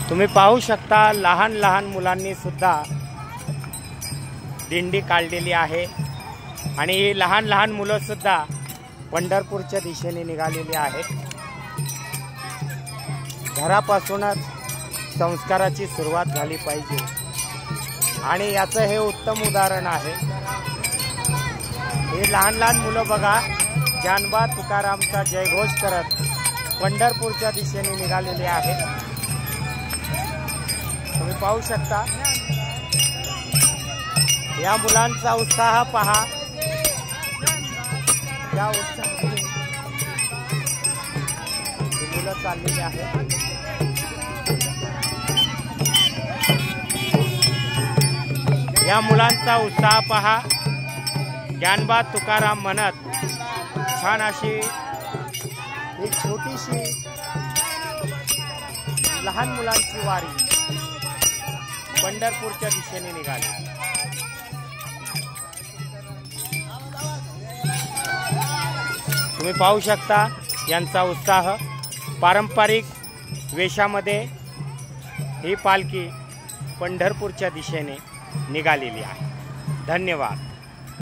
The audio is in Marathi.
तुम्ही पाहू शकता लहान लहान मुलांनी सुद्धा दिंडी काढलेली आहे आणि लहान लहान मुलं सुद्धा पंढरपूरच्या दिशेने निघालेली आहेत। घरापासूनच संस्काराची सुरुवात झाली पाहिजे आणि याचं हे उत्तम उदाहरण आहे। हे लहान लहान मुलं बघा ज्ञानोबा तुकारामचा जयघोष करत पंढरपूरच्या दिशेने निघालेले आहेत। तुम्ही पाहू शकता या मुलांचा उत्साह पहा। या उत्साहाने मुलं चाललेली आहेत। या मुलांचा उत्साह पहा। ज्ञानोबा तुकाराम म्हणत छान अशी एक छोटीशी लहान मुलांची वारी पंढरपूरच्या दिशेने निघाली। तुम्ही पाहू शकता यांचा उत्साह। पारंपरिक वेशामध्ये ही पालखी पंढरपूरच्या दिशेने निघालेली आहे। धन्यवाद।